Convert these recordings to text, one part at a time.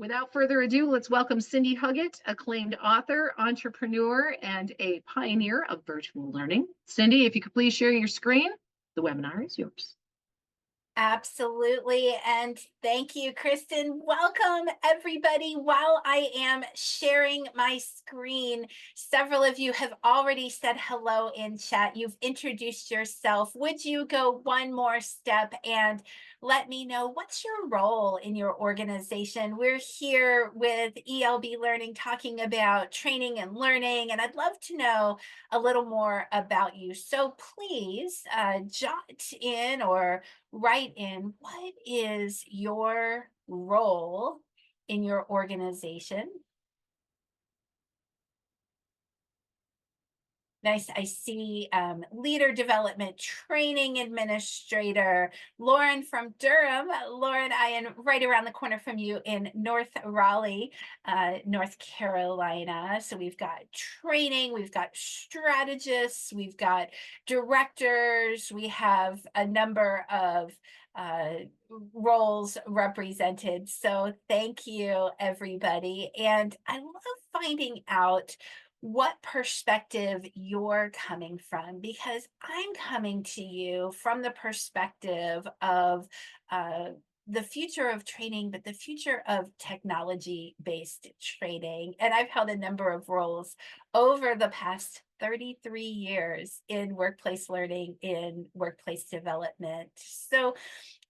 Without further ado, let's welcome Cindy Huggett, acclaimed author, entrepreneur, and a pioneer of virtual learning. Cindy, if you could please share your screen, the webinar is yours. Absolutely. And thank you, Kristen. Welcome, everybody. While I am sharing my screen, several of you have already said hello in chat. You've introduced yourself. Would you go one more step and let me know what's your role in your organization? We're here with ELB Learning talking about training and learning, and I'd love to know a little more about you. So please jot in or write in what is your role in your organization. Nice. I see leader development training administrator, Lauren from Durham. Lauren, I am right around the corner from you in North Raleigh, North Carolina. So we've got training, we've got strategists, we've got directors, we have a number of roles represented. So thank you, everybody. And I love finding out what perspective you're coming from, because I'm coming to you from the perspective of the future of training, but the future of technology based training. And I've held a number of roles over the past 33 years in workplace learning, in workplace development. So,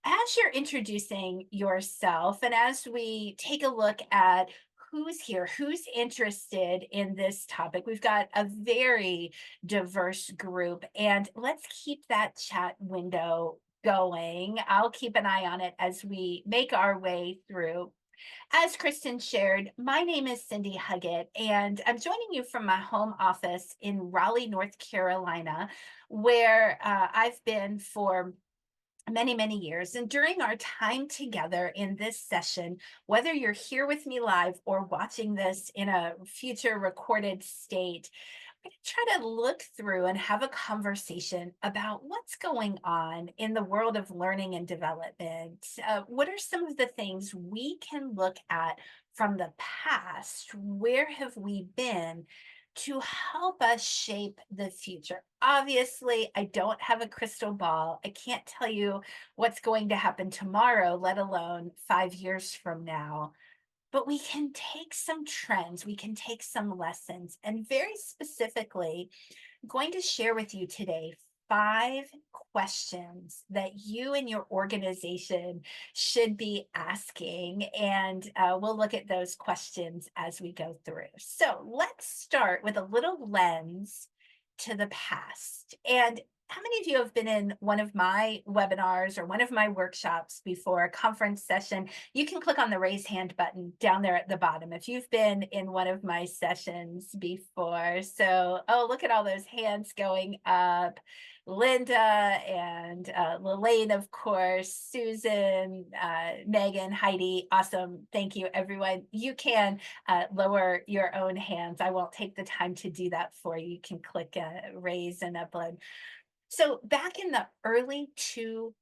as you're introducing yourself, and as we take a look at who's here, who's interested in this topic, we've got a very diverse group, and let's keep that chat window going. I'll keep an eye on it as we make our way through. As Kristen shared, my name is Cindy Huggett, and I'm joining you from my home office in Raleigh, North Carolina, where I've been for many years. And during our time together in this session, whether you're here with me live or watching this in a future recorded state, we're going to try to look through and have a conversation about what's going on in the world of learning and development. What are some of the things we can look at from the past? Where have we been to help us shape the future? Obviously, I don't have a crystal ball. I can't tell you what's going to happen tomorrow, let alone 5 years from now. But we can take some trends, we can take some lessons, and very specifically, I'm going to share with you today 5 questions that you and your organization should be asking. And we'll look at those questions as we go through. So let's start with a little lens to the past. And how many of you have been in one of my webinars or one of my workshops before, a conference session? You can click on the raise hand button down there at the bottom if you've been in one of my sessions before. So, oh, look at all those hands going up. Linda and Lelaine, of course, Susan, Megan, Heidi. Awesome. Thank you, everyone. You can lower your own hands. I won't take the time to do that for you. You can click raise and upload. So back in the early 2000s,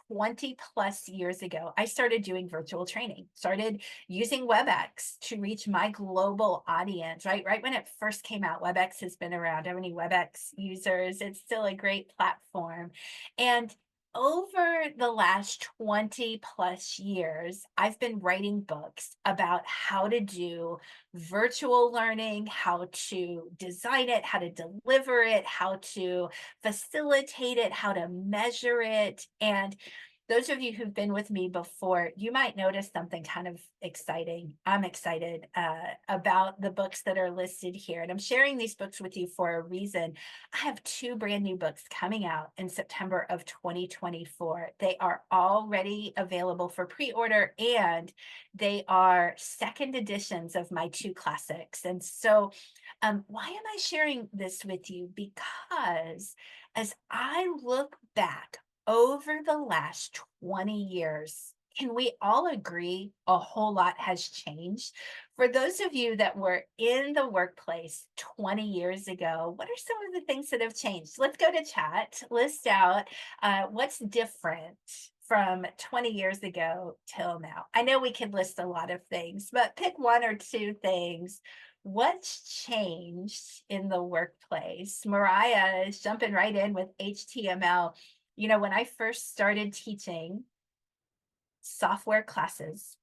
20 plus years ago, I started doing virtual training, started using WebEx to reach my global audience, right when it first came out. WebEx has been around. How many WebEx users? It's still a great platform. And over the last 20 plus years, I've been writing books about how to do virtual learning, how to design it, how to deliver it, how to facilitate it, how to measure it. And those of you who've been with me before, you might notice something kind of exciting. I'm excited about the books that are listed here. And I'm sharing these books with you for a reason. I have 2 brand new books coming out in September of 2024. They are already available for pre-order, and they are second editions of my 2 classics. And so why am I sharing this with you? Because as I look back over the last 20 years, can we all agree a whole lot has changed? For those of you that were in the workplace 20 years ago, what are some of the things that have changed? Let's go to chat, list out what's different from 20 years ago till now? I know we could list a lot of things, but pick one or two things. What's changed in the workplace? Mariah is jumping right in with HTML. You know, when I first started teaching software classes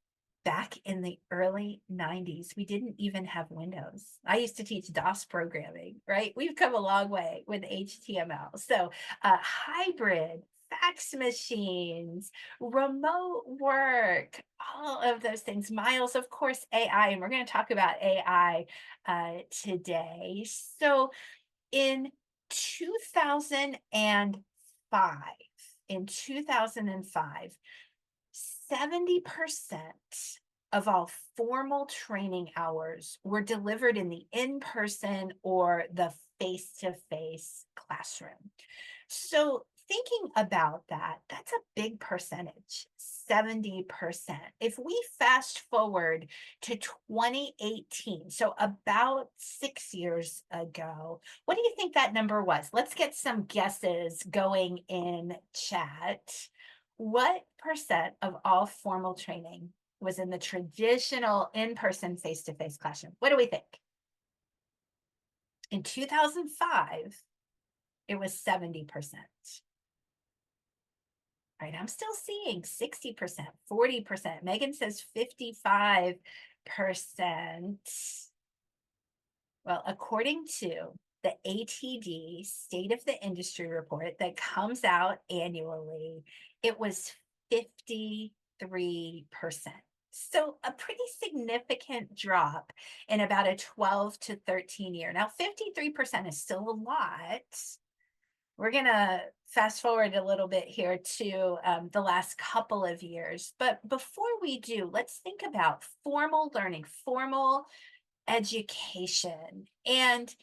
back in the early 90s, we didn't even have Windows. I used to teach DOS programming, right? We've come a long way with HTML. So hybrid, fax machines, remote work, all of those things. Miles, of course, AI, and we're going to talk about AI today. So in 2005, in 2005, 70% of all formal training hours were delivered in the in-person or the face-to-face classroom. So thinking about that, that's a big percentage, 70%. If we fast forward to 2018, so about 6 years ago, what do you think that number was? Let's get some guesses going in chat. What percent of all formal training was in the traditional in-person face-to-face classroom? What do we think? In 2005, it was 70%. Right, I'm still seeing 60%, 40%. Megan says 55%. Well, according to the ATD State of the Industry report that comes out annually, it was 53%. So a pretty significant drop in about a 12 to 13 year. Now, 53% is still a lot. We're going to fast forward a little bit here to the last couple of years. But before we do, let's think about formal learning, formal education. And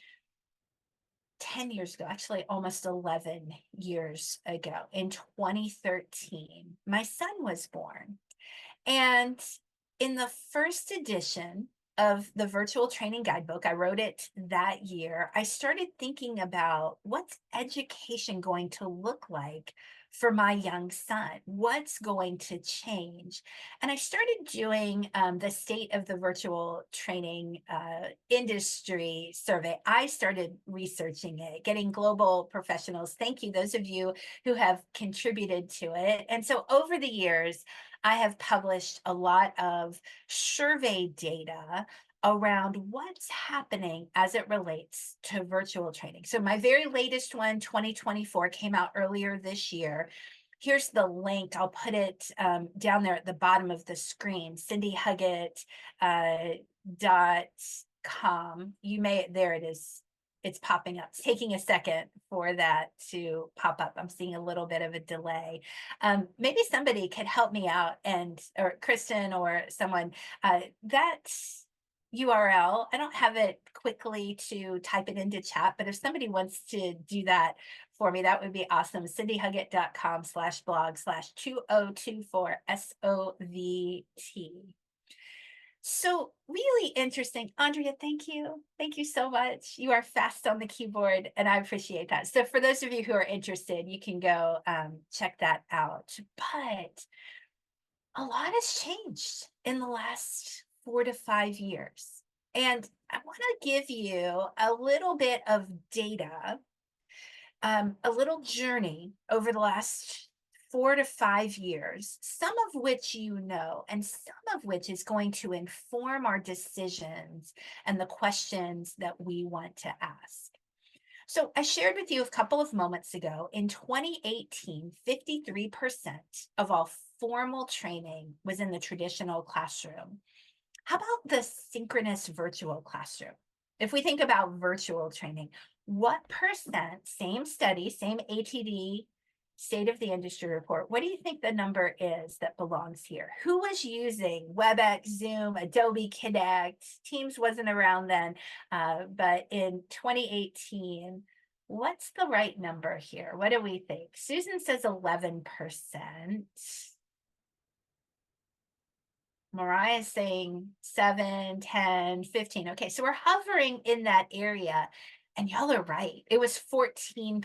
10 years ago, actually almost 11 years ago, in 2013, my son was born. And in the first edition of the virtual training guidebook, I wrote it that year, I started thinking about what's education going to look like for my young son? What's going to change? And I started doing the state of the virtual training industry survey. I started researching it, getting global professionals. Thank you, those of you who have contributed to it. And so over the years, I have published a lot of survey data around what's happening as it relates to virtual training. So my very latest one, 2024, came out earlier this year. Here's the link. I'll put it down there at the bottom of the screen, Cindy Huggett .com. You may, there it is. It's popping up. It's taking a second for that to pop up. I'm seeing a little bit of a delay. Maybe somebody could help me out, and or Kristen or someone. That URL, I don't have it quickly to type it into chat, but if somebody wants to do that for me, that would be awesome. cindyhuggett.com/blog/2024 SOVT. So really interesting. Andrea, thank you. Thank you so much. You are fast on the keyboard, and I appreciate that. So for those of you who are interested, you can go check that out. But a lot has changed in the last 4 to 5 years. And I want to give you a little bit of data, a little journey over the last 4 to 5 years, some of which you know, and some of which is going to inform our decisions and the questions that we want to ask. So I shared with you a couple of moments ago, in 2018, 53% of all formal training was in the traditional classroom. How about the synchronous virtual classroom? If we think about virtual training, what percent, same study, same ATD, State of the Industry report, what do you think the number is that belongs here? Who was using WebEx, Zoom, Adobe Connect? Teams wasn't around then, but in 2018, what's the right number here? What do we think? Susan says 11%. Mariah is saying 7, 10, 15. Okay, so we're hovering in that area. And y'all are right. It was 14%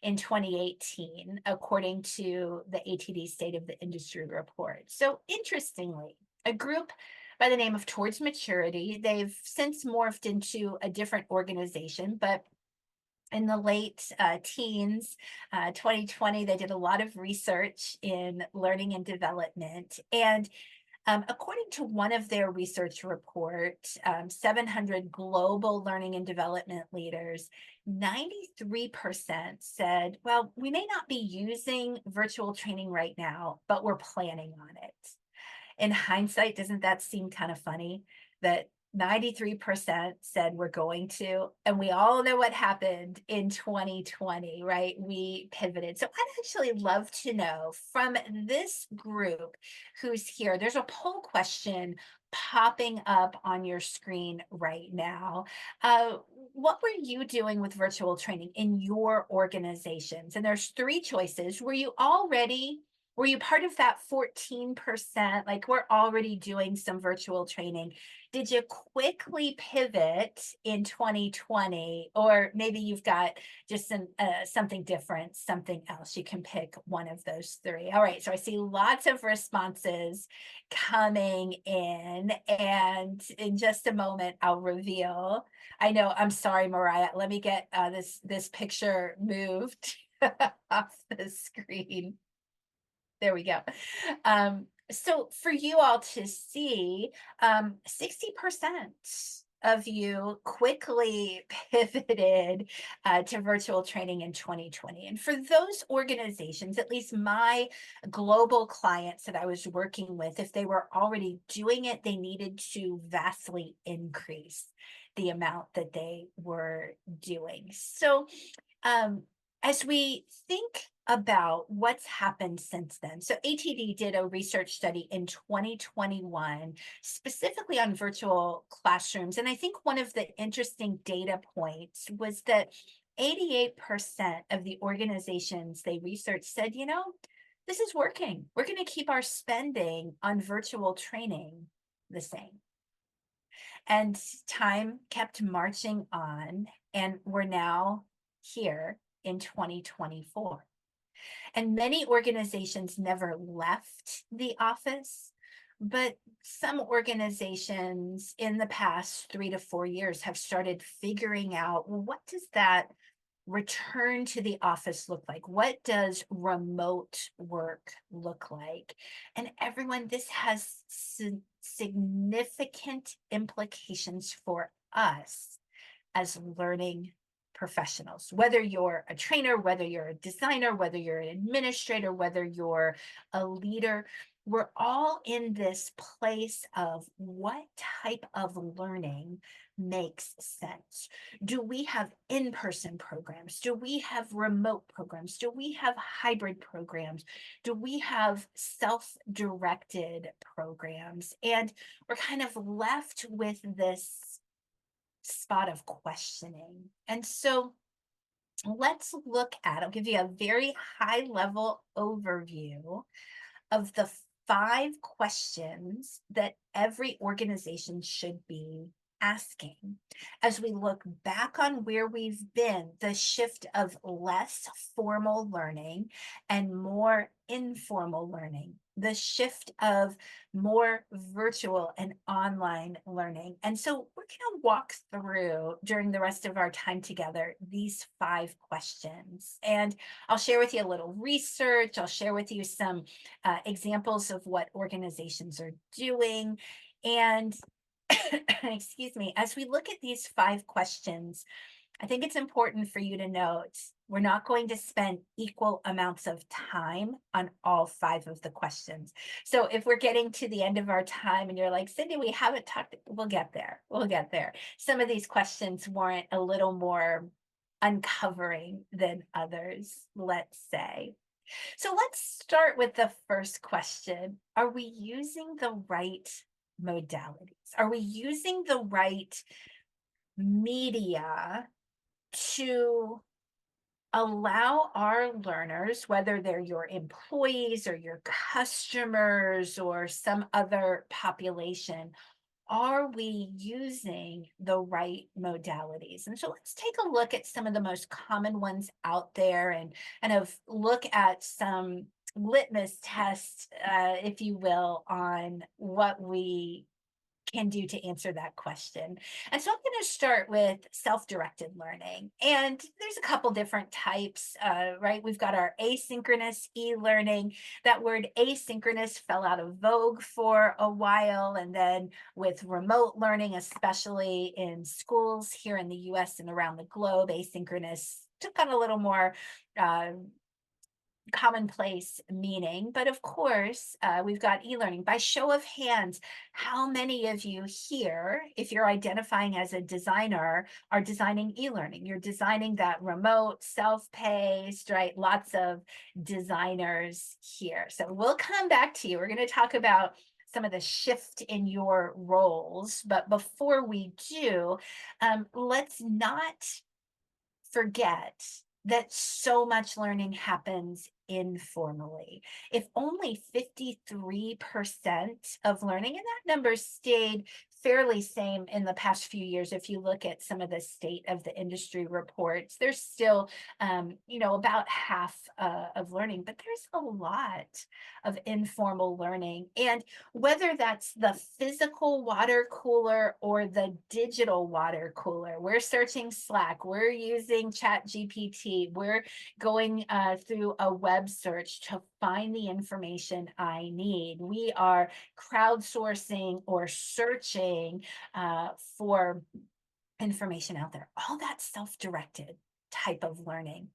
in 2018, according to the ATD State of the Industry report. So interestingly, a group by the name of Towards Maturity, they've since morphed into a different organization, but in the late teens, 2020, they did a lot of research in learning and development. And according to one of their research reports, 700 global learning and development leaders, 93% said, well, we may not be using virtual training right now, but we're planning on it. In hindsight, doesn't that seem kind of funny that 93% said we're going to, and we all know what happened in 2020, right? We pivoted. So I'd actually love to know from this group who's here, there's a poll question popping up on your screen right now. What were you doing with virtual training in your organizations? And there's three choices. Were you part of that 14%? Like, we're already doing some virtual training. Did you quickly pivot in 2020? Or maybe you've got just something different, something else. You can pick one of those three. All right, so I see lots of responses coming in. And in just a moment, I'll reveal. I know, I'm sorry, Mariah. Let me get this picture moved off the screen. There we go. So for you all to see, 60% of you quickly pivoted to virtual training in 2020. And for those organizations, at least my global clients that I was working with, if they were already doing it, they needed to vastly increase the amount that they were doing. So as we think about what's happened since then, so ATD did a research study in 2021, specifically on virtual classrooms. And I think one of the interesting data points was that 88% of the organizations they researched said, this is working. We're going to keep our spending on virtual training the same. And time kept marching on, and we're now here in 2024. And many organizations never left the office, but some organizations in the past 3 to 4 years have started figuring out, well, what does that return to the office look like? What does remote work look like? And everyone, this has significant implications for us as learning professionals, whether you're a trainer, whether you're a designer, whether you're an administrator, whether you're a leader. We're all in this place of what type of learning makes sense. Do we have in-person programs? Do we have remote programs? Do we have hybrid programs? Do we have self-directed programs? And we're kind of left with this spot of questioning. And so let's look at, I'll give you a very high level overview of the 5 questions that every organization should be asking. As we look back on where we've been, the shift of less formal learning and more informal learning, the shift of more virtual and online learning. And so we're going to walk through, during the rest of our time together, these 5 questions. And I'll share with you a little research. I'll share with you some examples of what organizations are doing. And excuse me, as we look at these 5 questions, I think it's important for you to note, we're not going to spend equal amounts of time on all 5 of the questions. So if we're getting to the end of our time and you're like, Cindy, we haven't talked, we'll get there. We'll get there. Some of these questions warrant a little more uncovering than others, let's say. So let's start with the first question. Are we using the right modalities? Are we using the right media to allow our learners, whether they're your employees or your customers or some other population, are we using the right modalities? And so let's take a look at some of the most common ones out there and kind of look at some litmus tests, if you will, on what we can do to answer that question. And so I'm going to start with self-directed learning. And there's a couple different types, right? We've got our asynchronous e-learning. That word asynchronous fell out of vogue for a while. And then with remote learning, especially in schools here in the US and around the globe, asynchronous took on a little more commonplace meaning. But of course, we've got e-learning. By show of hands, how many of you here, if you're identifying as a designer, are designing e-learning? You're designing that remote, self-paced, right? Lots of designers here. So we'll come back to you. We're going to talk about some of the shift in your roles. But before we do, let's not forget that so much learning happens informally. If only 53% of learning, and that number stayed fairly same in the past few years, if you look at some of the state of the industry reports, there's still, about half of learning, but there's a lot of informal learning. And whether that's the physical water cooler or the digital water cooler, we're searching Slack, we're using Chat GPT, we're going through a web search to find the information I need. We are crowdsourcing or searching for information out there. All that self-directed type of learning.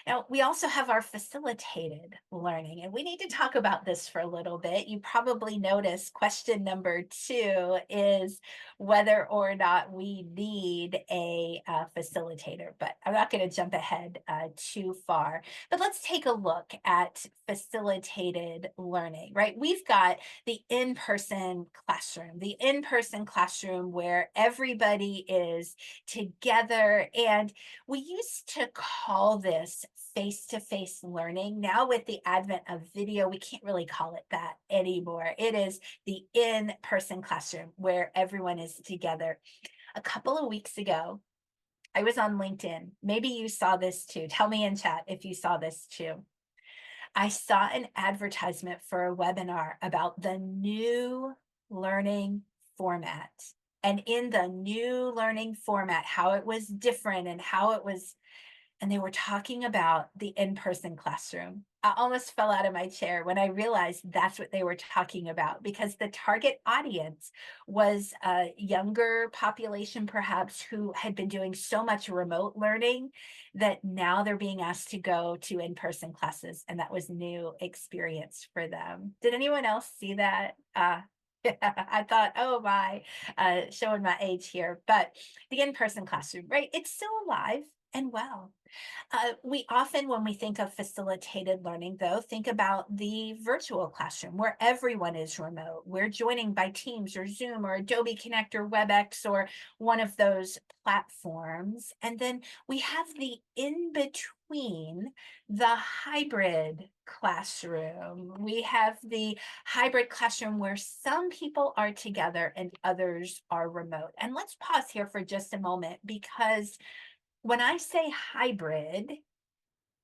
Now, we also have our facilitated learning, and we need to talk about this for a little bit. You probably noticed question number 2 is whether or not we need a facilitator, but I'm not going to jump ahead too far. But let's take a look at facilitated learning, right? We've got the in-person classroom where everybody is together, and we used to call this face-to-face learning. Now with the advent of video, we can't really call it that anymore. It is the in-person classroom where everyone is together. A couple of weeks ago, I was on LinkedIn. Maybe you saw this too. Tell me in chat if you saw this too. I saw an advertisement for a webinar about the new learning format. And in the new learning format, how it was different and how it was, and they were talking about the in-person classroom. I almost fell out of my chair when I realized that's what they were talking about, because the target audience was a younger population, perhaps, who had been doing so much remote learning that now they're being asked to go to in-person classes, and that was new experience for them. Did anyone else see that? I thought, oh my, showing my age here, but the in-person classroom, right? It's still alive and well. We often, when we think of facilitated learning, though, think about the virtual classroom where everyone is remote. We're joining by Teams or Zoom or Adobe Connect or WebEx or one of those platforms. And then we have the in-between, the hybrid classroom. We have the hybrid classroom where some people are together and others are remote. And let's pause here for just a moment, because when I say hybrid,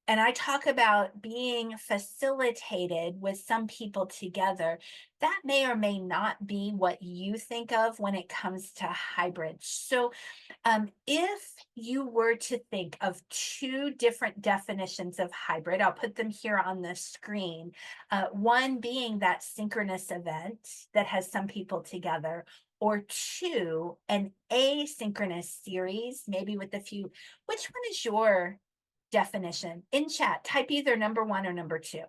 and I talk about being facilitated with some people together, that may or may not be what you think of when it comes to hybrid. So if you were to think of 2 different definitions of hybrid, I'll put them here on the screen. One being that synchronous event that has some people together, or 2, an asynchronous series, maybe with a few. Which one is your definition? In chat, type either number 1 or number 2.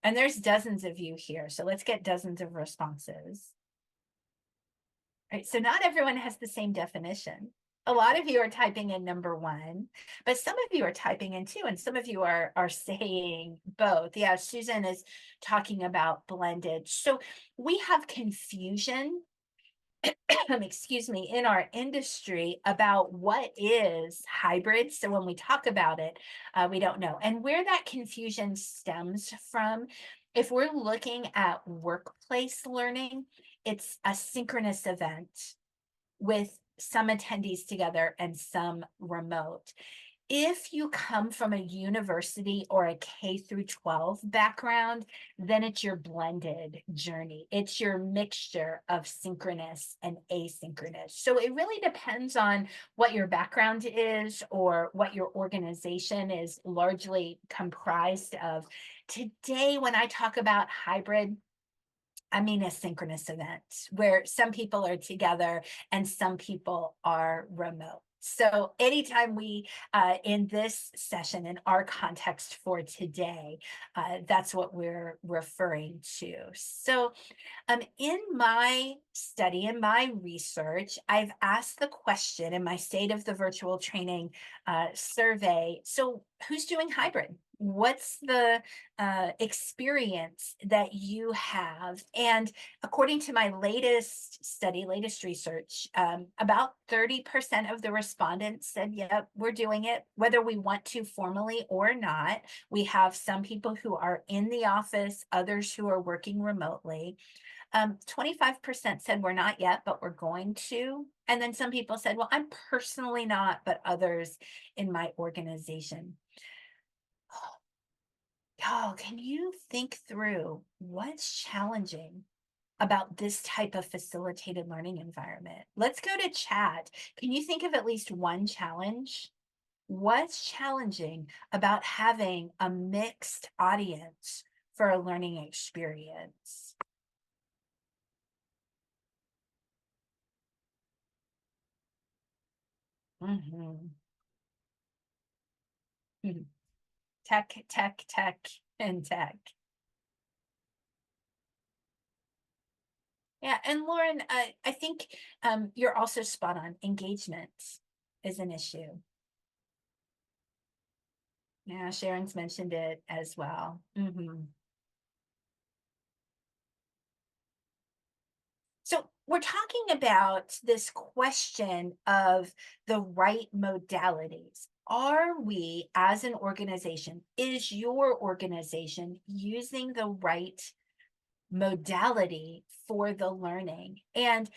And there's dozens of you here, so let's get dozens of responses. All right, so not everyone has the same definition. A lot of you are typing in number 1, but some of you are typing in 2, and some of you are saying both. Yeah, Susan is talking about blended. So we have confusion, excuse me, in our industry about what is hybrid. So when we talk about it, we don't know. And where that confusion stems from, if we're looking at workplace learning, it's a synchronous event with some attendees together and some remote. If you come from a university or a K through 12 background, then it's your blended journey. It's your mixture of synchronous and asynchronous. So it really depends on what your background is or what your organization is largely comprised of. Today, when I talk about hybrid, I mean a synchronous event where some people are together and some people are remote. So anytime we, in this session, in our context for today, that's what we're referring to. So in my study, in my research, I've asked the question in my State of the Virtual Training survey, so who's doing hybrid? What's the experience that you have? And according to my latest study, latest research, about 30% of the respondents said, yep, we're doing it, whether we want to formally or not. We have some people who are in the office, others who are working remotely. 25% said we're not yet, but we're going to. And then some people said, well, I'm personally not, but others in my organization. Oh, can you think through what's challenging about this type of facilitated learning environment? Let's go to chat. Can you think of at least one challenge? What's challenging about having a mixed audience for a learning experience? Mm-hmm. Tech, tech, tech, and tech. Yeah, and Lauren, I think you're also spot on. Engagement is an issue. Yeah, Sharon's mentioned it as well. So we're talking about this question of the right modalities. Are we, as an organization, is your organization using the right modality for the learning? And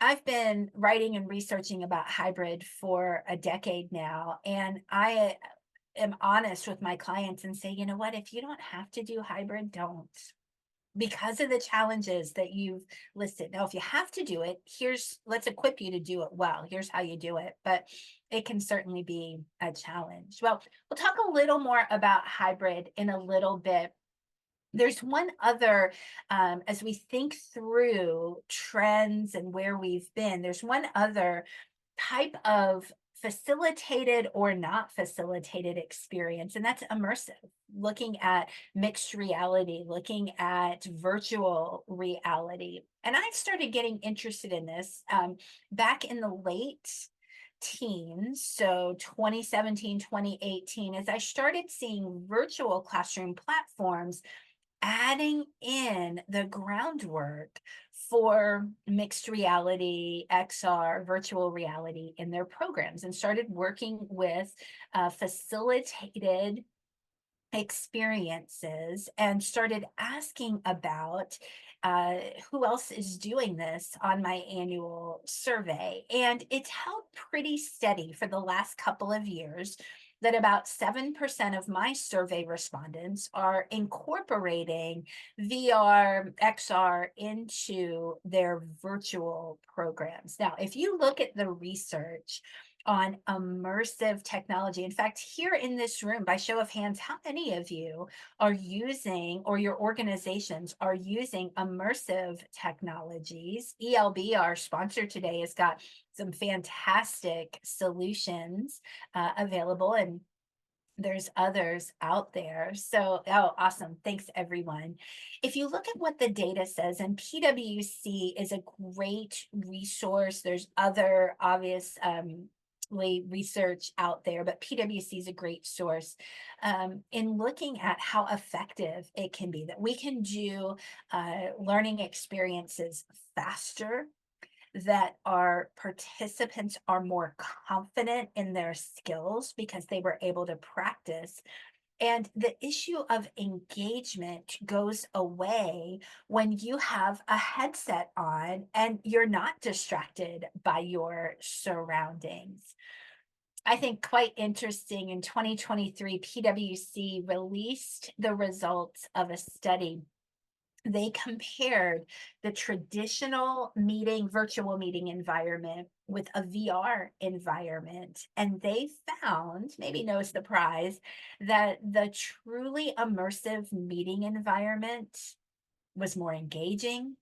I've been writing and researching about hybrid for a decade now, and I am honest with my clients and say, you know what, if you don't have to do hybrid, don't, because of the challenges that you've listed. Now, if you have to do it, let's equip you to do it well. Here's how you do it, but it can certainly be a challenge. Well, we'll talk a little more about hybrid in a little bit. There's one other, as we think through trends and where we've been, there's one other type of facilitated or not facilitated experience, and that's immersive, looking at mixed reality, looking at virtual reality. And I started getting interested in this back in the late teens, so 2017, 2018, as I started seeing virtual classroom platforms adding in the groundwork for mixed reality, XR, virtual reality in their programs, and started working with facilitated experiences and started asking about who else is doing this on my annual survey. And it's held pretty steady for the last couple of years that about 7% of my survey respondents are incorporating VR, XR into their virtual programs. Now, if you look at the research on immersive technology. In fact, here in this room, by show of hands, how many of you are using, or your organizations are using, immersive technologies? ELB, our sponsor today, has got some fantastic solutions available, and there's others out there. So, oh, awesome. Thanks, everyone. If you look at what the data says, and PwC is a great resource, there's other obvious research out there, but PwC is a great source in looking at how effective it can be, that we can do learning experiences faster, that our participants are more confident in their skills because they were able to practice And the issue of engagement goes away when you have a headset on and you're not distracted by your surroundings. I think quite interesting, in 2023, PwC released the results of a study. They compared the traditional virtual meeting environment with a VR environment, and they found, maybe no surprise, that the truly immersive meeting environment was more engaging,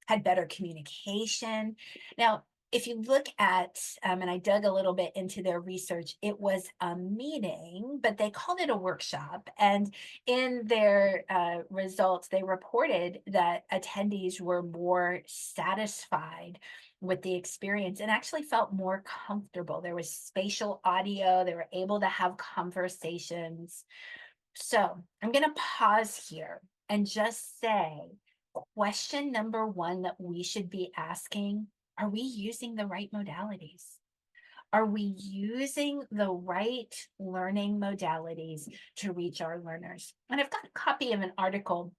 had better communication. Now, if you look at, and I dug a little bit into their research, it was a meeting, but they called it a workshop. And in their results, they reported that attendees were more satisfied with the experience and actually felt more comfortable. There was spatial audio, they were able to have conversations. So I'm going to pause here and just say, question number one that we should be asking, are we using the right modalities? Are we using the right learning modalities to reach our learners? And I've got a copy of an article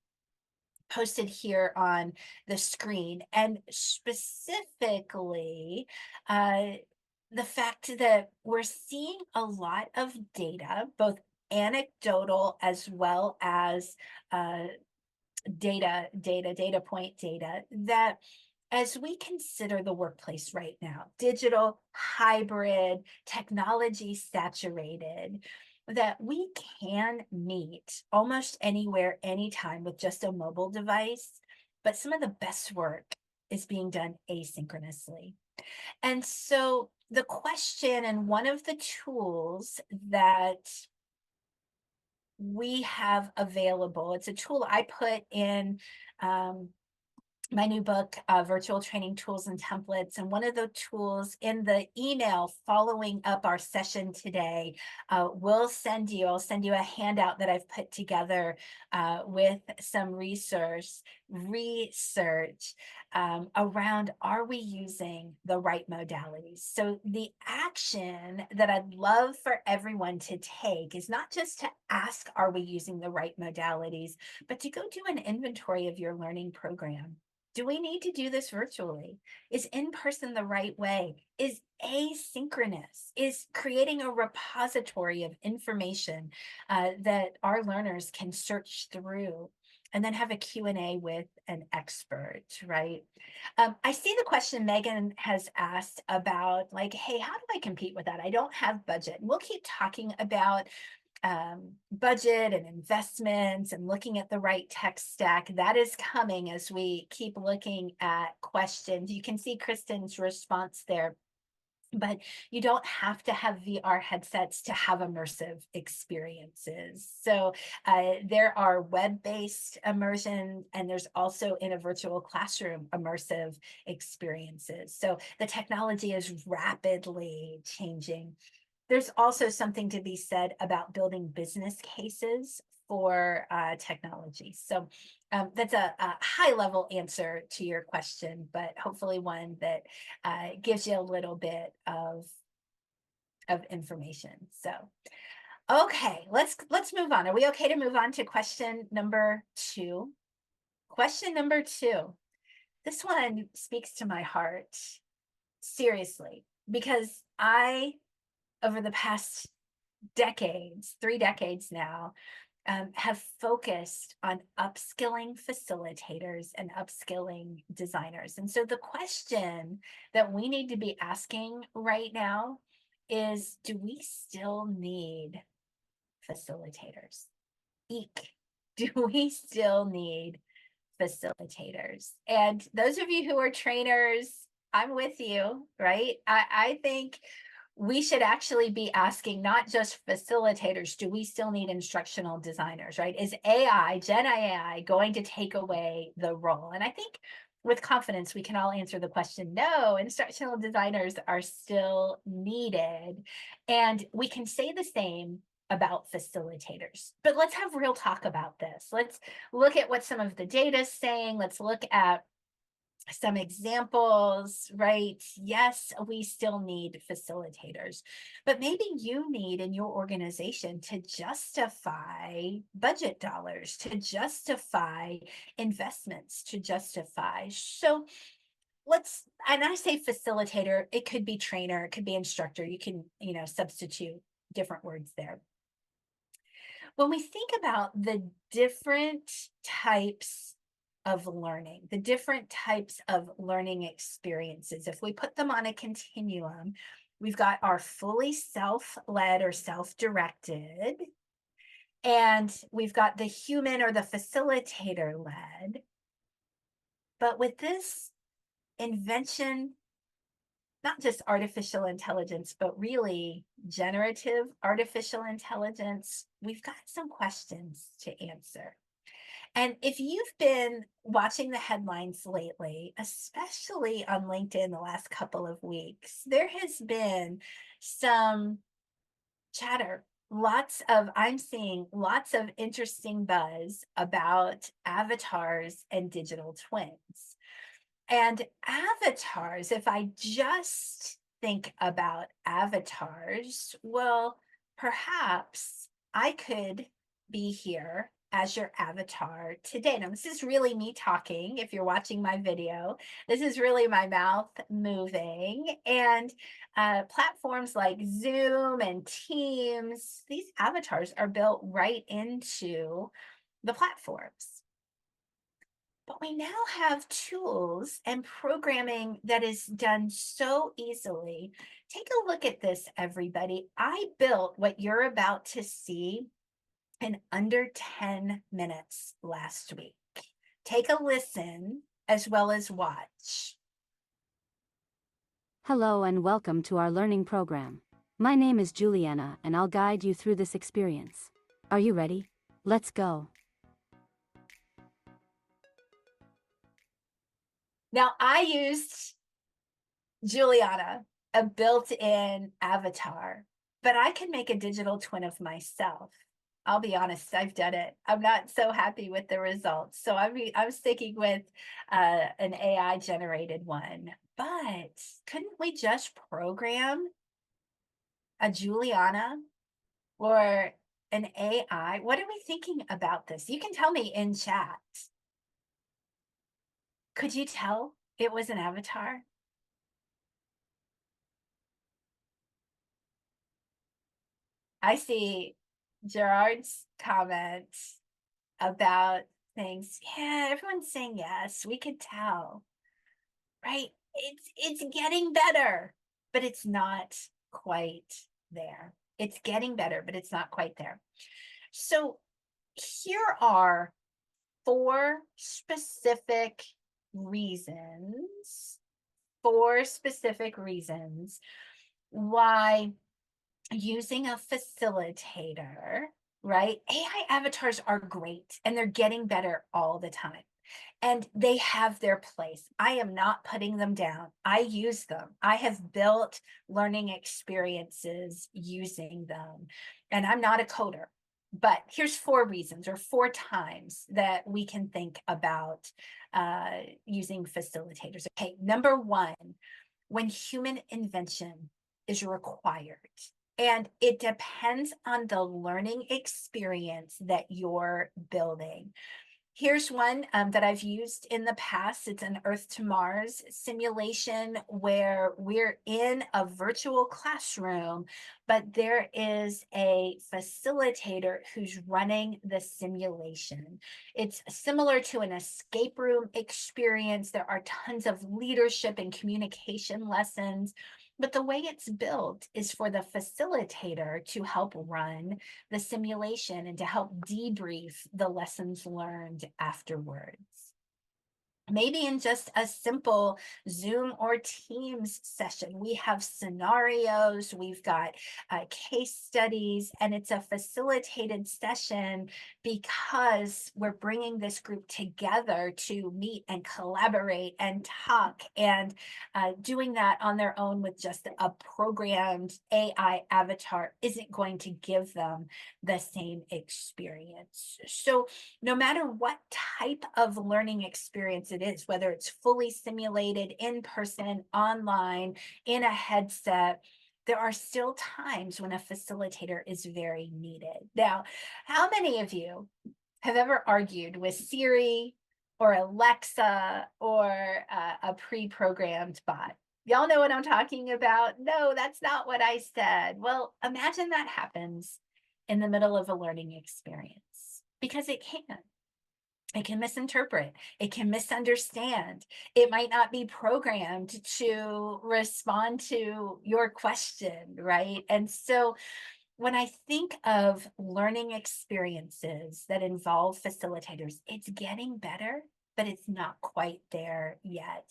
posted here on the screen, and specifically the fact that we're seeing a lot of data, both anecdotal as well as data point data, that as we consider the workplace right now, digital, hybrid, technology saturated, that we can meet almost anywhere, anytime with just a mobile device, but some of the best work is being done asynchronously. And so the question, and one of the tools that we have available, it's a tool I put in my new book, Virtual Training Tools and Templates. And one of the tools in the email following up our session today, I'll send you a handout that I've put together with some research around, are we using the right modalities? So the action that I'd love for everyone to take is not just to ask, are we using the right modalities, but to go do an inventory of your learning program. Do we need to do this virtually? Is in-person the right way? Is asynchronous? Is creating a repository of information that our learners can search through and then have a Q&A with an expert, right? I see the question Megan has asked about, like, hey, how do I compete with that? I don't have budget. And we'll keep talking about budget and investments and looking at the right tech stack. That is coming as we keep looking at questions. You can see Kristen's response there, but you don't have to have VR headsets to have immersive experiences. So there are web-based immersion, and there's also in a virtual classroom immersive experiences. So the technology is rapidly changing. There's also something to be said about building business cases for technology. So that's a high-level answer to your question, but hopefully one that gives you a little bit of information. So, okay, let's move on. Are we okay to move on to question number 2? Question number 2. This one speaks to my heart, seriously, because over the past decades, 3 decades now, have focused on upskilling facilitators and upskilling designers. And so the question that we need to be asking right now is, do we still need facilitators? Eek, do we still need facilitators? And those of you who are trainers, I'm with you, right? I think we should actually be asking not just facilitators, do we still need instructional designers, right? Is Gen AI going to take away the role? And I think with confidence, we can all answer the question, no, instructional designers are still needed. And we can say the same about facilitators. But let's have real talk about this. Let's look at what some of the data is saying. Let's look at some examples, right? Yes, we still need facilitators, but maybe you need in your organization to justify budget dollars, to justify investments, to justify. So and I say facilitator, it could be trainer, it could be instructor. You can, substitute different words there. When we think about the different types of learning, the different types of learning experiences, if we put them on a continuum, we've got our fully self-led or self-directed, and we've got the human or the facilitator led. But with this invention, not just artificial intelligence, but really generative artificial intelligence, we've got some questions to answer. And if you've been watching the headlines lately, especially on LinkedIn the last couple of weeks, there has been some chatter. I'm seeing lots of interesting buzz about avatars and digital twins. And avatars, if I just think about avatars, well, perhaps I could be here as your avatar today. Now, this is really me talking. If you're watching my video, this is really my mouth moving. And platforms like Zoom and Teams, these avatars are built right into the platforms. But we now have tools and programming that is done so easily. Take a look at this, everybody. I built what you're about to see in under 10 minutes last week. Take a listen as well as watch. Hello and welcome to our learning program. My name is Juliana and I'll guide you through this experience. Are you ready? Let's go. Now, I used Juliana, a built-in avatar, but I can make a digital twin of myself. I'll be honest, I've done it. I'm not so happy with the results. So I'm sticking with an AI generated one. But couldn't we just program a Juliana or an AI? What are we thinking about this? You can tell me in chat. Could you tell it was an avatar? I see Gerard's comments about things. Yeah, everyone's saying yes. We could tell, right? It's getting better, but it's not quite there. It's getting better, but it's not quite there. So here are 4 specific reasons, why using a facilitator, right? AI avatars are great and they're getting better all the time. And they have their place. I am not putting them down. I use them. I have built learning experiences using them. And I'm not a coder. But here's 4 reasons or 4 times that we can think about using facilitators. Okay, number 1, when human invention is required. And it depends on the learning experience that you're building. Here's one that I've used in the past. It's an Earth to Mars simulation where we're in a virtual classroom, but there is a facilitator who's running the simulation. It's similar to an escape room experience. There are tons of leadership and communication lessons. But the way it's built is for the facilitator to help run the simulation and to help debrief the lessons learned afterwards. Maybe in just a simple Zoom or Teams session, we have scenarios, we've got case studies, and it's a facilitated session because we're bringing this group together to meet and collaborate and talk, and doing that on their own with just a programmed AI avatar isn't going to give them the same experience. So no matter what type of learning experiences it is, whether it's fully simulated, in person, online, in a headset, there are still times when a facilitator is very needed. Now, how many of you have ever argued with Siri or Alexa or a pre-programmed bot? Y'all know what I'm talking about? No, that's not what I said. Well, imagine that happens in the middle of a learning experience, because it can. It can misinterpret. It can misunderstand. It might not be programmed to respond to your question, right? And so when I think of learning experiences that involve facilitators, it's getting better, but it's not quite there yet.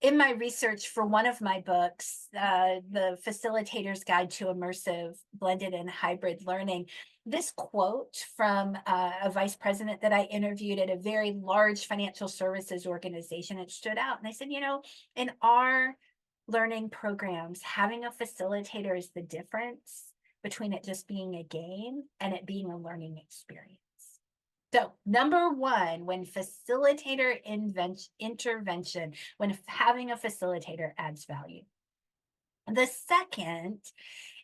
In my research for one of my books, The Facilitator's Guide to Immersive, Blended, and Hybrid Learning, this quote from a vice president that I interviewed at a very large financial services organization, it stood out. And I said, you know, in our learning programs, having a facilitator is the difference between it just being a game and it being a learning experience. So number one, when facilitator intervention, when having a facilitator adds value. The second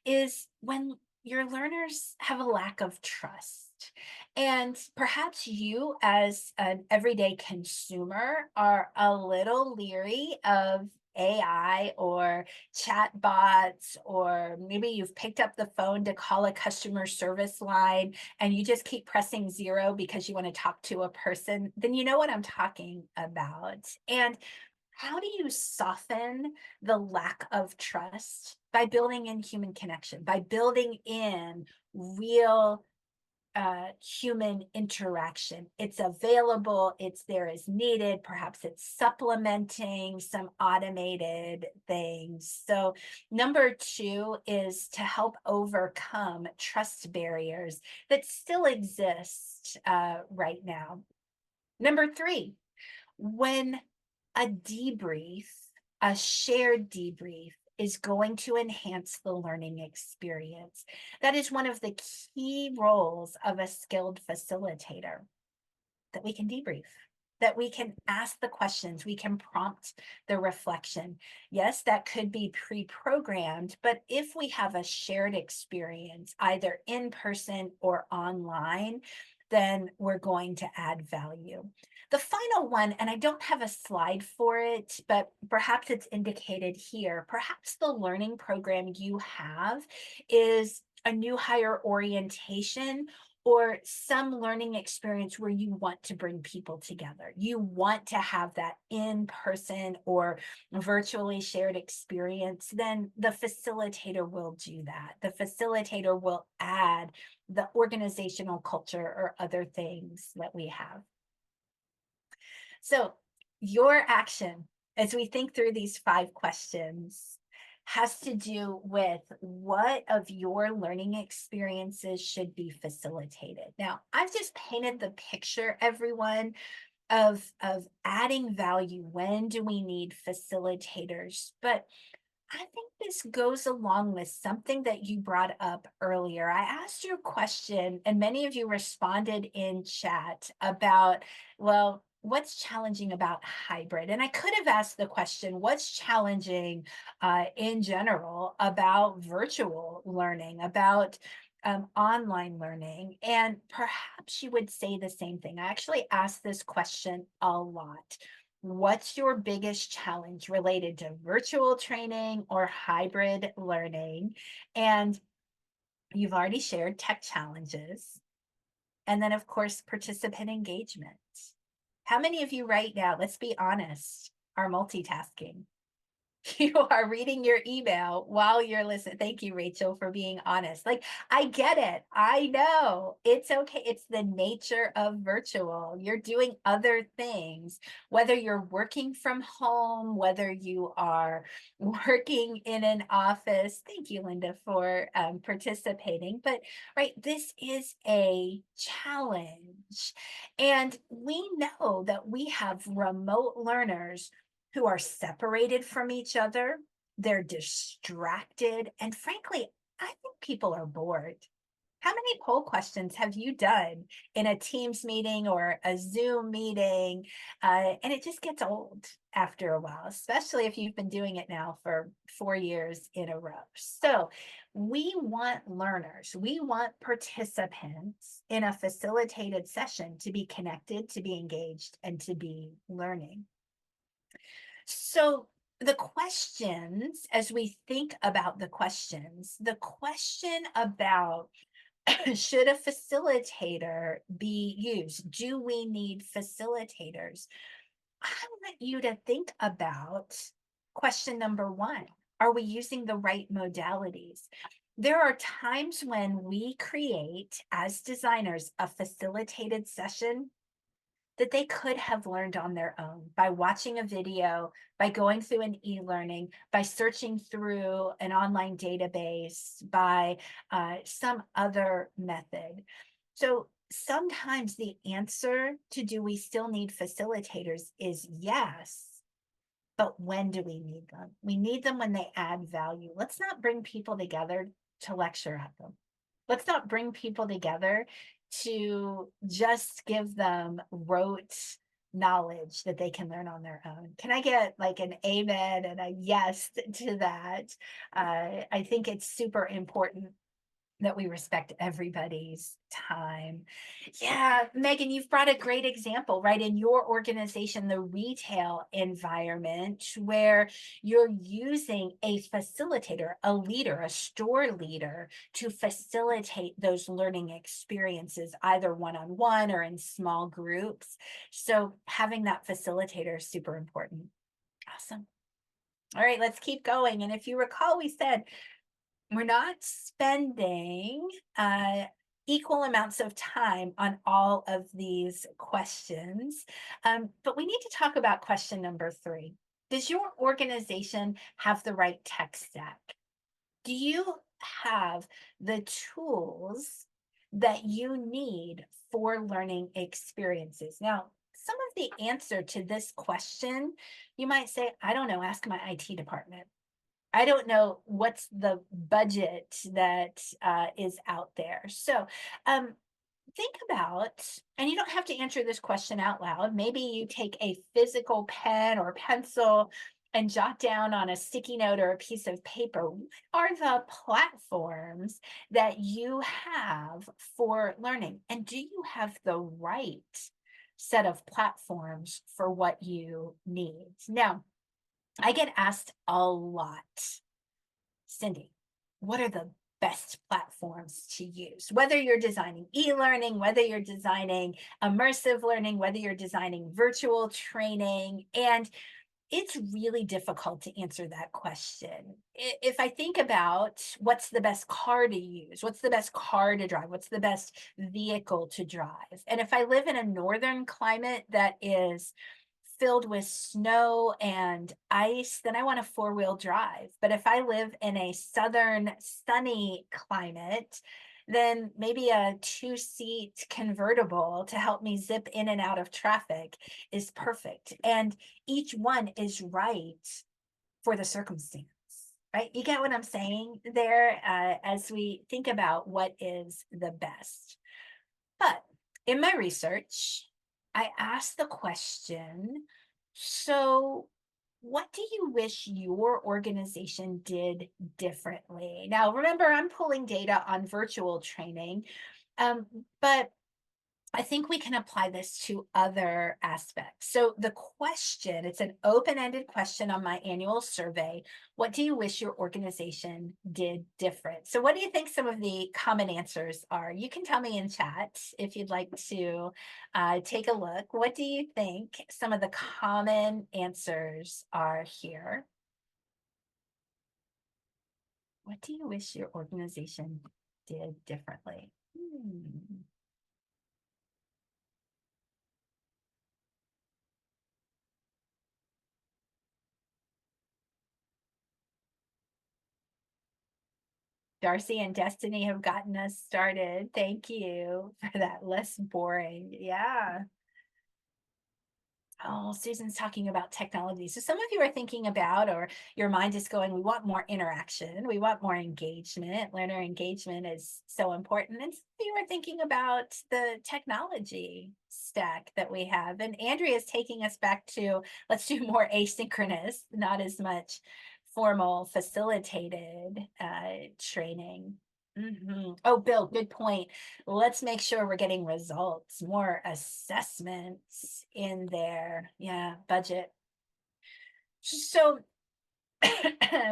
is when your learners have a lack of trust. And perhaps you as an everyday consumer are a little leery of AI or chat bots, or maybe you've picked up the phone to call a customer service line and you just keep pressing 0 because you want to talk to a person, then you know what I'm talking about. And how do you soften the lack of trust? By building in human connection, by building in real human interaction. It's available, it's there as needed, perhaps it's supplementing some automated things. So number two is to help overcome trust barriers that still exist right now. Number three, when a debrief, a shared debrief, is going to enhance the learning experience. That is one of the key roles of a skilled facilitator, that we can debrief, that we can ask the questions, we can prompt the reflection. Yes, that could be pre-programmed, but if we have a shared experience, either in person or online, then we're going to add value. The final one, and I don't have a slide for it, but perhaps it's indicated here, perhaps the learning program you have is a new hire orientation or some learning experience where you want to bring people together. You want to have that in-person or virtually shared experience, then the facilitator will do that. The facilitator will add the organizational culture or other things that we have. So your action, as we think through these 5 questions, has to do with what of your learning experiences should be facilitated. Now, I've just painted the picture, everyone, of adding value. When do we need facilitators? But I think this goes along with something that you brought up earlier. I asked you a question, and many of you responded in chat about, well, what's challenging about hybrid? And I could have asked the question, what's challenging in general about virtual learning, about online learning? And perhaps you would say the same thing. I actually asked this question a lot. What's your biggest challenge related to virtual training or hybrid learning? And you've already shared tech challenges. And then, of course, participant engagement. How many of you right now, let's be honest, are multitasking? You are reading your email while you're listening. Thank you, Rachel, for being honest. Like, I get it. I know it's okay. It's the nature of virtual. You're doing other things, whether you're working from home, whether you are working in an office. Thank you, Linda, for participating. But right, this is a challenge. And we know that we have remote learners who are separated from each other, they're distracted, and frankly, I think people are bored. How many poll questions have you done in a Teams meeting or a Zoom meeting? And it just gets old after a while, especially if you've been doing it now for 4 years in a row. So we want learners, we want participants in a facilitated session to be connected, to be engaged, and to be learning. So the questions, as we think about the question about should a facilitator be used? Do we need facilitators? I want you to think about question number 1. Are we using the right modalities? There are times when we create, as designers, a facilitated session that they could have learned on their own by watching a video, by going through an e-learning, by searching through an online database, by some other method. So sometimes the answer to do we still need facilitators is yes, but when do we need them? We need them when they add value. Let's not bring people together to lecture at them. Let's not bring people together to just give them rote knowledge that they can learn on their own. Can I get like an amen and a yes to that? I think it's super important that we respect everybody's time. Yeah, Megan, you've brought a great example, right? In your organization, the retail environment, where you're using a facilitator, a leader, a store leader to facilitate those learning experiences, either one-on-one or in small groups. So having that facilitator is super important. Awesome. All right, let's keep going. And if you recall, we said we're not spending equal amounts of time on all of these questions, but we need to talk about question number 3. Does your organization have the right tech stack? Do you have the tools that you need for learning experiences? Now, some of the answer to this question, you might say, I don't know, ask my IT department. I don't know what's the budget that is out there. So think about, and you don't have to answer this question out loud. Maybe you take a physical pen or pencil and jot down on a sticky note or a piece of paper, what are the platforms that you have for learning? And do you have the right set of platforms for what you need? Now, I get asked a lot, Cindy, what are the best platforms to use? Whether you're designing e-learning, whether you're designing immersive learning, whether you're designing virtual training, and it's really difficult to answer that question. If I think about what's the best car to use, what's the best car to drive, what's the best vehicle to drive, and if I live in a northern climate that is filled with snow and ice, then I want a 4-wheel drive. But if I live in a southern sunny climate, then maybe a 2-seat convertible to help me zip in and out of traffic is perfect. And each one is right for the circumstance, right? You get what I'm saying there as we think about what is the best. But in my research, I asked the question, so what do you wish your organization did differently? Now, remember, I'm pulling data on virtual training, but I think we can apply this to other aspects. So the question, it's an open-ended question on my annual survey. What do you wish your organization did different? So what do you think some of the common answers are? You can tell me in chat if you'd like to take a look. What do you think some of the common answers are here? What do you wish your organization did differently? Darcy and Destiny have gotten us started. Thank you for that. Less boring. Yeah. Oh, Susan's talking about technology. So some of you are thinking about, or your mind is going, we want more interaction. We want more engagement. Learner engagement is so important. And some of you are thinking about the technology stack that we have. And Andrea is taking us back to, let's do more asynchronous, not as much formal facilitated training. Oh, Bill, good point. Let's make sure we're getting results, more assessments in there. Yeah, budget. So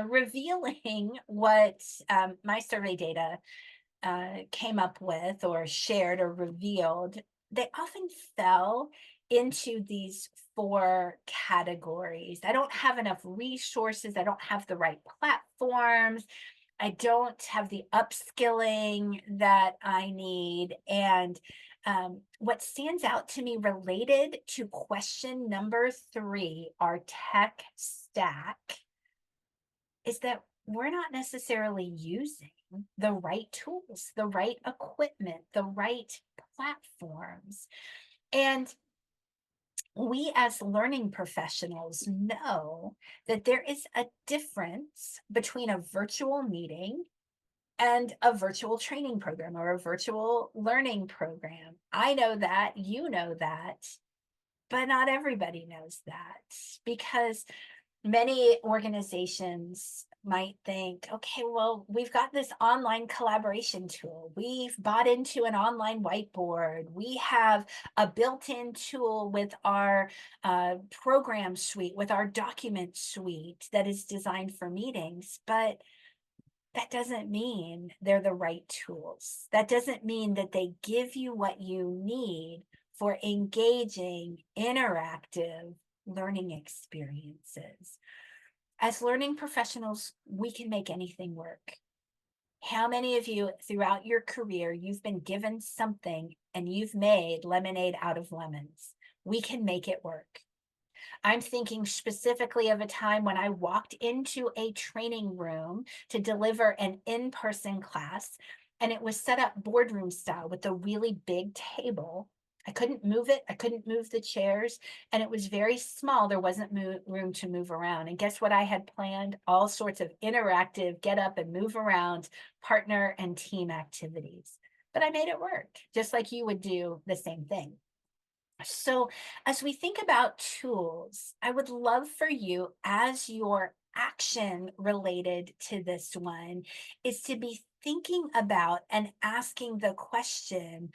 revealing what my survey data came up with or shared or revealed, they often fell into these 4 categories. I don't have enough resources. I don't have the right platforms. I don't have the upskilling that I need. And what stands out to me related to question number 3, our tech stack, is that we're not necessarily using the right tools, the right equipment, the right platforms. And we as learning professionals know that there is a difference between a virtual meeting and a virtual training program or a virtual learning program. I know that, you know that, but not everybody knows that, because many organizations might think, okay, well, we've got this online collaboration tool. We've bought into an online whiteboard. We have a built-in tool with our program suite, with our document suite that is designed for meetings. But that doesn't mean they're the right tools. That doesn't mean that they give you what you need for engaging, interactive learning experiences. As learning professionals, we can make anything work. How many of you throughout your career, you've been given something and you've made lemonade out of lemons? We can make it work. I'm thinking specifically of a time when I walked into a training room to deliver an in-person class, and it was set up boardroom style with a really big table. I couldn't move it. I couldn't move the chairs, and it was very small. There wasn't room to move around. And guess what I had planned? All sorts of interactive, get up and move around, partner and team activities. But I made it work, just like you would do the same thing. So as we think about tools, I would love for you, as your action related to this one, is to be thinking about and asking the question,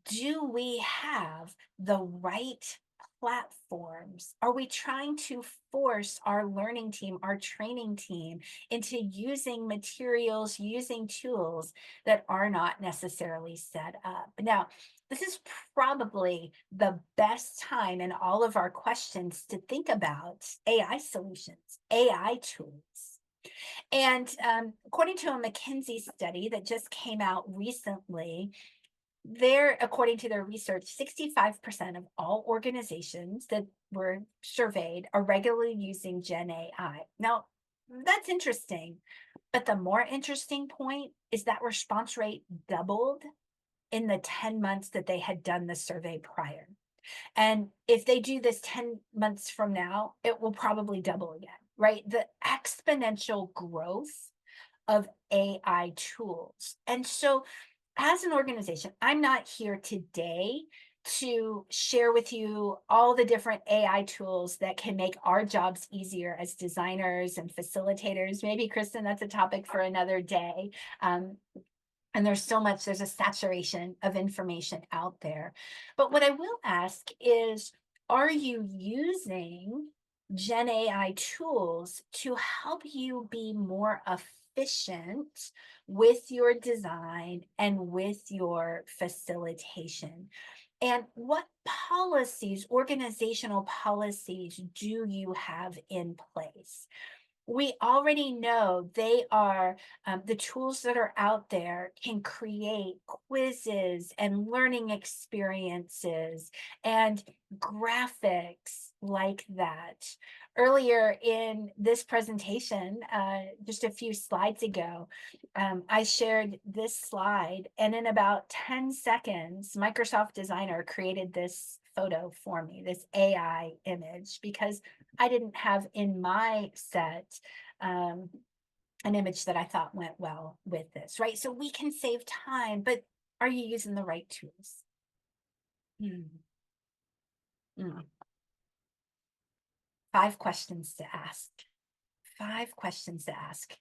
do we have the right platforms? Are we trying to force our learning team, our training team, into using materials, using tools that are not necessarily set up? Now, this is probably the best time in all of our questions to think about AI solutions, AI tools. And according to a McKinsey study that just came out recently, according to their research, 65% of all organizations that were surveyed are regularly using Gen AI. Now, that's interesting, but the more interesting point is that response rate doubled in the 10 months that they had done the survey prior. And if they do this 10 months from now, it will probably double again, right? The exponential growth of AI tools. And so as an organization, I'm not here today to share with you all the different AI tools that can make our jobs easier as designers and facilitators. Maybe, Kristen, that's a topic for another day. And there's a saturation of information out there. But what I will ask is, are you using Gen AI tools to help you be more efficient with your design and with your facilitation? And what policies, organizational policies, do you have in place? We already know they are, the tools that are out there can create quizzes and learning experiences and graphics like that. Earlier in this presentation, just a few slides ago, I shared this slide, and in about 10 seconds, Microsoft Designer created this photo for me, this AI image, because I didn't have in my set an image that I thought went well with this, right? So we can save time, but are you using the right tools? Hmm. 5 questions to ask. 5 questions to ask.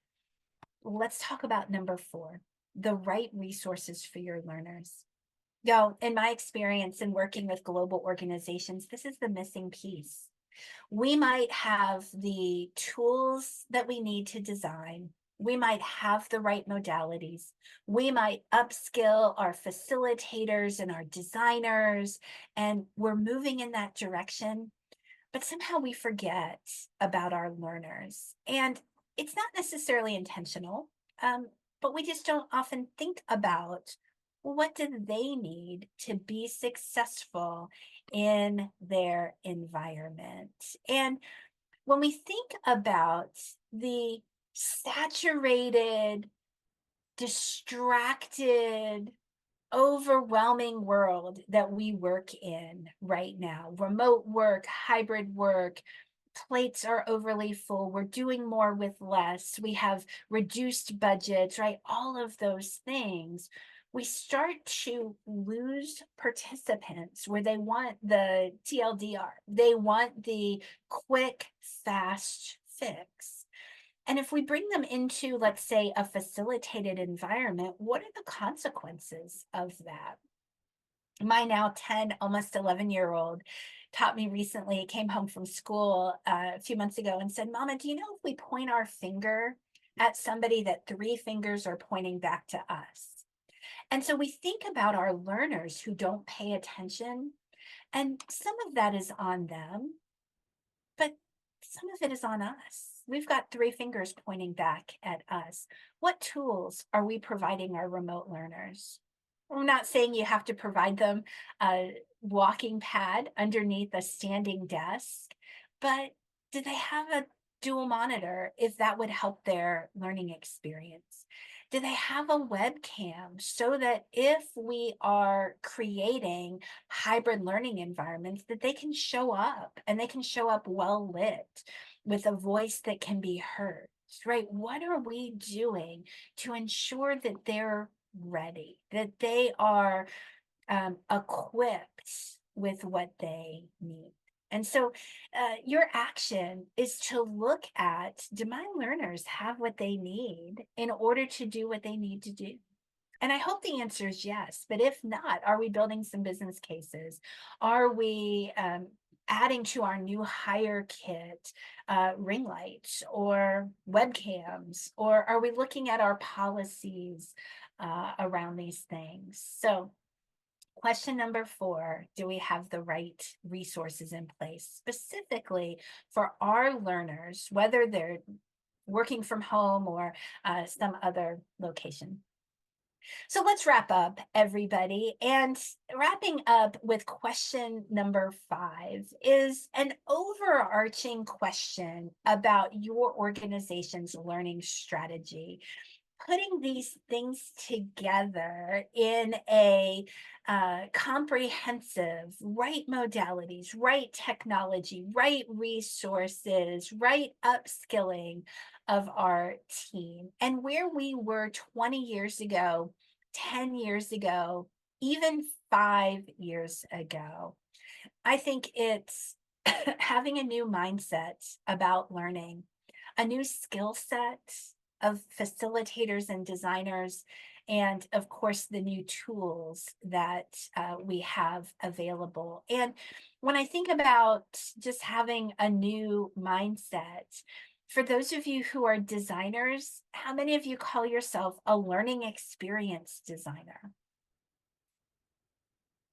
Let's talk about number 4, the right resources for your learners. Yo, in my experience in working with global organizations, this is the missing piece. We might have the tools that we need to design. We might have the right modalities. We might upskill our facilitators and our designers, and we're moving in that direction. But somehow we forget about our learners. And it's not necessarily intentional, but we just don't often think about, well, what do they need to be successful in their environment? And when we think about the saturated, distracted, overwhelming world that we work in right now, remote work, hybrid work, plates are overly full, we're doing more with less, we have reduced budgets, right? All of those things, we start to lose participants where they want the TLDR, they want the quick, fast fix. And if we bring them into, let's say, a facilitated environment, what are the consequences of that? My now 10, almost 11-year-old taught me recently, came home from school a few months ago and said, Mama, do you know if we point our finger at somebody that 3 fingers are pointing back to us? And so we think about our learners who don't pay attention, and some of that is on them, but some of it is on us. We've got 3 fingers pointing back at us. What tools are we providing our remote learners? I'm not saying you have to provide them a walking pad underneath a standing desk, but do they have a dual monitor if that would help their learning experience? Do they have a webcam so that if we are creating hybrid learning environments, that they can show up and they can show up well lit with a voice that can be heard, right? What are we doing to ensure that they're ready, that they are equipped with what they need? And so your action is to look at, do my learners have what they need in order to do what they need to do? And I hope the answer is yes, but if not, are we building some business cases? Are we adding to our new hire kit ring lights or webcams? Or are we looking at our policies around these things? So question number 4, do we have the right resources in place specifically for our learners, whether they're working from home or some other location? So let's wrap up, everybody. And wrapping up with question number 5 is an overarching question about your organization's learning strategy. Putting these things together in a comprehensive, right modalities, right technology, right resources, right upskilling of our team. And where we were 20 years ago, 10 years ago, even 5 years ago, I think it's having a new mindset about learning, a new skill set of facilitators and designers, and of course, the new tools that we have available. And when I think about just having a new mindset, for those of you who are designers, how many of you call yourself a learning experience designer?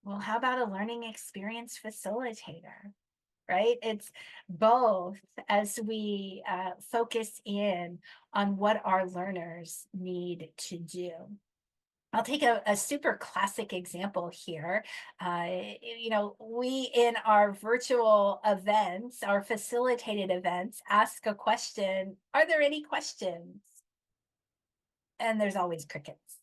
Well, how about a learning experience facilitator? right? It's both as we focus in on what our learners need to do. I'll take a super classic example here. We in our virtual events, our facilitated events, ask a question, are there any questions? And there's always crickets.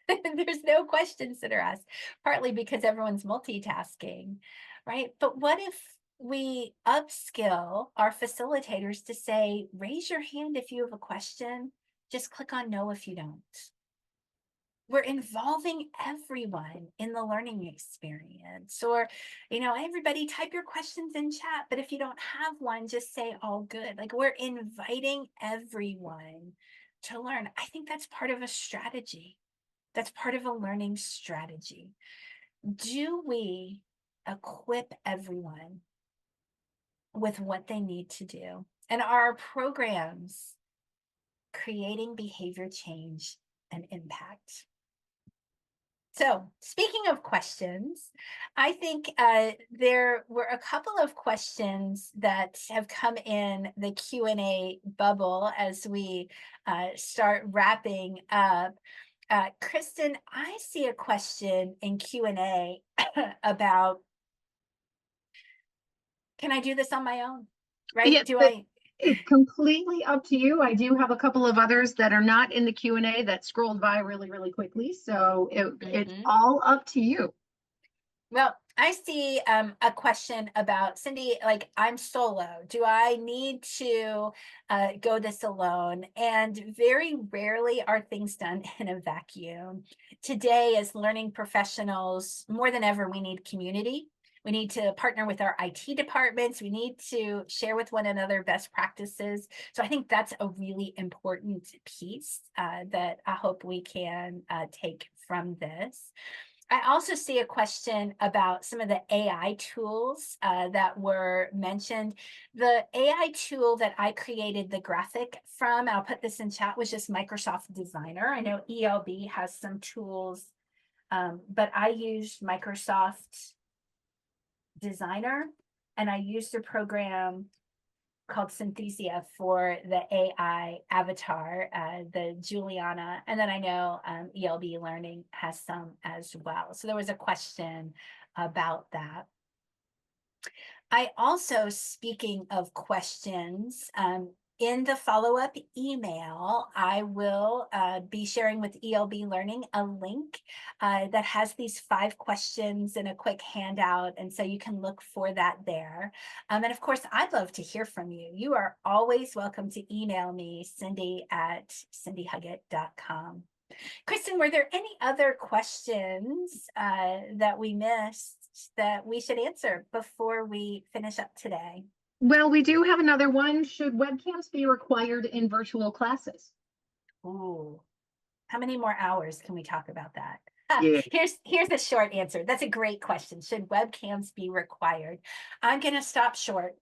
There's no questions that are asked, partly because everyone's multitasking, right? But what if we upskill our facilitators to say, raise your hand if you have a question, just click on no if you don't. We're involving everyone in the learning experience. Or, everybody type your questions in chat, but if you don't have one, just say all good. Like, we're inviting everyone to learn. I think that's part of a strategy. That's part of a learning strategy. Do we equip everyone with what they need to do? And are our programs creating behavior change and impact? So speaking of questions, I think there were a couple of questions that have come in the Q&A bubble as we start wrapping up. Kristen, I see a question in Q&A about, can I do this on my own? Right? Yeah, it's completely up to you. I do have a couple of others that are not in the Q&A that scrolled by really, really quickly. So it's all up to you. Well, I see a question about, Cindy, like, I'm solo. Do I need to go this alone? And very rarely are things done in a vacuum. Today, as learning professionals, more than ever, we need community. We need to partner with our IT departments. We need to share with one another best practices. So I think that's a really important piece that I hope we can take from this. I also see a question about some of the AI tools that were mentioned. The AI tool that I created the graphic from, I'll put this in chat, was just Microsoft Designer. I know ELB has some tools, but I used Microsoft Designer, and I used a program called Synthesia for the AI avatar, the Juliana, and then I know ELB Learning has some as well. So there was a question about that. I also, speaking of questions, in the follow-up email, I will be sharing with ELB Learning a link that has these 5 questions and a quick handout. And so you can look for that there. And of course, I'd love to hear from you. You are always welcome to email me, cindy@cindyhuggett.com. Kristen, were there any other questions that we missed that we should answer before we finish up today? Well, we do have another one. Should webcams be required in virtual classes? Ooh, how many more hours can we talk about that? Yeah. Here's the short answer. That's a great question. Should webcams be required? I'm going to stop short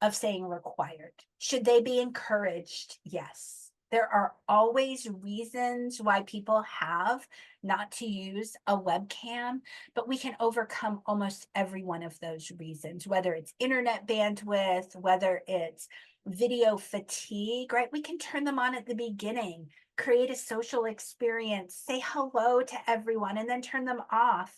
of saying required. Should they be encouraged? Yes. There are always reasons why people have not to use a webcam, but we can overcome almost every one of those reasons, whether it's internet bandwidth, whether it's video fatigue, right? We can turn them on at the beginning, create a social experience, say hello to everyone, and then turn them off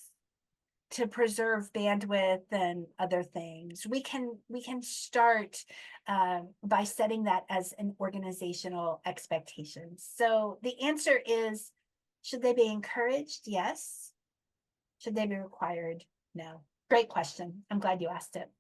to preserve bandwidth and other things. We can start by setting that as an organizational expectation. So the answer is, should they be encouraged? Yes. Should they be required? No. Great question. I'm glad you asked it.